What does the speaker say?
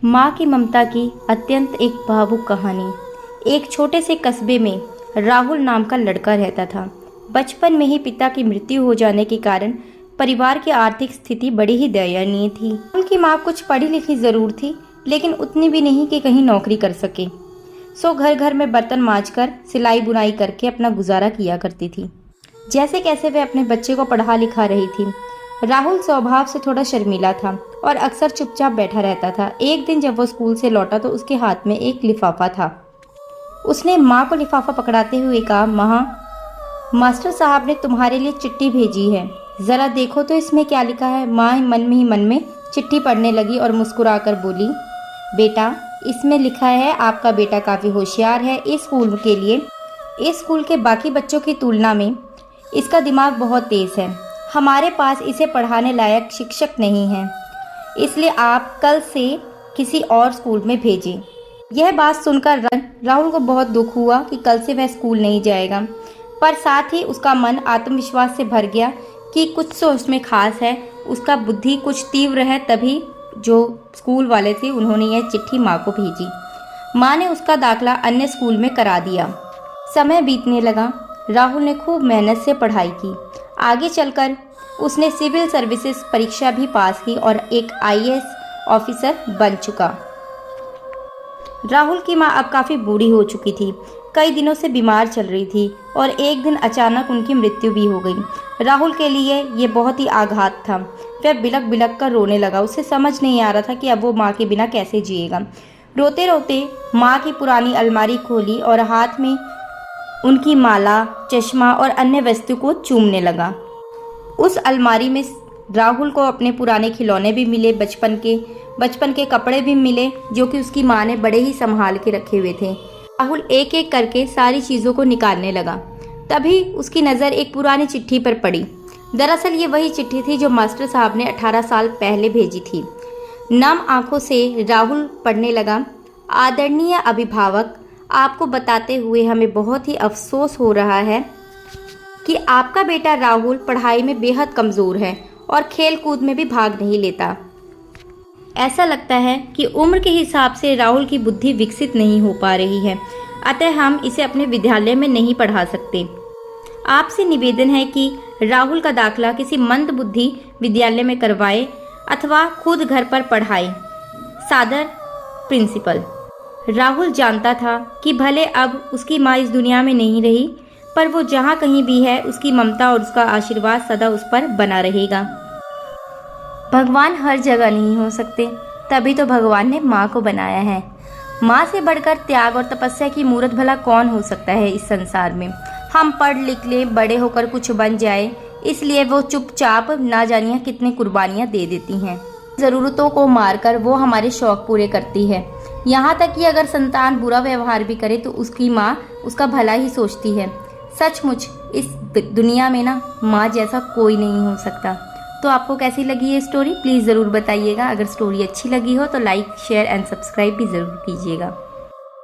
माँ की ममता की अत्यंत एक भावुक कहानी। एक छोटे से कस्बे में राहुल नाम का लड़का रहता था। बचपन में ही पिता की मृत्यु हो जाने के कारण परिवार की आर्थिक स्थिति बड़ी ही दयनीय थी। उनकी माँ कुछ पढ़ी लिखी जरूर थी, लेकिन उतनी भी नहीं कि कहीं नौकरी कर सके। सो घर घर में बर्तन मांजकर सिलाई बुनाई करके अपना गुजारा किया करती थी। जैसे कैसे वे अपने बच्चे को पढ़ा लिखा रही थी। राहुल स्वभाव से थोड़ा शर्मीला था और अक्सर चुपचाप बैठा रहता था। एक दिन जब वो स्कूल से लौटा तो उसके हाथ में एक लिफाफा था। उसने माँ को लिफाफा पकड़ाते हुए कहा, माँ, मास्टर साहब ने तुम्हारे लिए चिट्ठी भेजी है, जरा देखो तो इसमें क्या लिखा है। माँ मन में चिट्ठी पढ़ने लगी और मुस्कुराकर बोली, बेटा, इसमें लिखा है आपका बेटा काफ़ी होशियार है। इस स्कूल के बाकी बच्चों की तुलना में इसका दिमाग बहुत तेज़ है। हमारे पास इसे पढ़ाने लायक शिक्षक नहीं है, इसलिए आप कल से किसी और स्कूल में भेजें। यह बात सुनकर राहुल को बहुत दुख हुआ कि कल से वह स्कूल नहीं जाएगा, पर साथ ही उसका मन आत्मविश्वास से भर गया कि कुछ तो उसमें खास है, उसका बुद्धि कुछ तीव्र है। तभी जो स्कूल वाले थे उन्होंने यह चिट्ठी माँ को भेजी। माँ ने उसका दाखिला अन्य स्कूल में करा दिया। समय बीतने लगा। राहुल ने खूब मेहनत से पढ़ाई की। आगे चलकर उसने सिविल सर्विसेज परीक्षा भी पास की और एक आईएएस ऑफिसर बन चुका। राहुल की माँ अब काफ़ी बूढ़ी हो चुकी थी, कई दिनों से बीमार चल रही थी और एक दिन अचानक उनकी मृत्यु भी हो गई। राहुल के लिए ये बहुत ही आघात था। वह बिलक बिलक कर रोने लगा। उसे समझ नहीं आ रहा था कि अब वो माँ के बिना कैसे जिएगा। रोते रोते माँ की पुरानी अलमारी खोली और हाथ में उनकी माला, चश्मा और अन्य वस्तु को चूमने लगा। उस अलमारी में राहुल को अपने पुराने खिलौने भी मिले, बचपन के कपड़े भी मिले जो कि उसकी माँ ने बड़े ही संभाल के रखे हुए थे। राहुल एक एक करके सारी चीज़ों को निकालने लगा। तभी उसकी नज़र एक पुरानी चिट्ठी पर पड़ी। दरअसल ये वही चिट्ठी थी जो मास्टर साहब ने 18 साल पहले भेजी थी। नम आंखों से राहुल पढ़ने लगा, आदरणीय अभिभावक, आपको बताते हुए हमें बहुत ही अफसोस हो रहा है कि आपका बेटा राहुल पढ़ाई में बेहद कमज़ोर है और खेल कूद में भी भाग नहीं लेता। ऐसा लगता है कि उम्र के हिसाब से राहुल की बुद्धि विकसित नहीं हो पा रही है, अतः हम इसे अपने विद्यालय में नहीं पढ़ा सकते। आपसे निवेदन है कि राहुल का दाखिला किसी मंद बुद्धि विद्यालय में करवाए अथवा खुद घर पर पढ़ाए। सादर, प्रिंसिपल। राहुल जानता था कि भले अब उसकी माँ इस दुनिया में नहीं रही, पर वो जहाँ कहीं भी है उसकी ममता और उसका आशीर्वाद सदा उस पर बना रहेगा। भगवान हर जगह नहीं हो सकते, तभी तो भगवान ने माँ को बनाया है। माँ से बढ़कर त्याग और तपस्या की मूर्त भला कौन हो सकता है इस संसार में। हम पढ़ लिख ले, बड़े होकर कुछ बन जाए, इसलिए वो चुपचाप ना जानिए कितनी कुर्बानियाँ दे देती हैं। ज़रूरतों को मारकर वो हमारे शौक़ पूरे करती है। यहाँ तक कि अगर संतान बुरा व्यवहार भी करे तो उसकी माँ उसका भला ही सोचती है। सचमुच इस दुनिया में ना माँ जैसा कोई नहीं हो सकता। तो आपको कैसी लगी ये स्टोरी, प्लीज़ ज़रूर बताइएगा। अगर स्टोरी अच्छी लगी हो तो लाइक, शेयर एंड सब्सक्राइब भी ज़रूर कीजिएगा।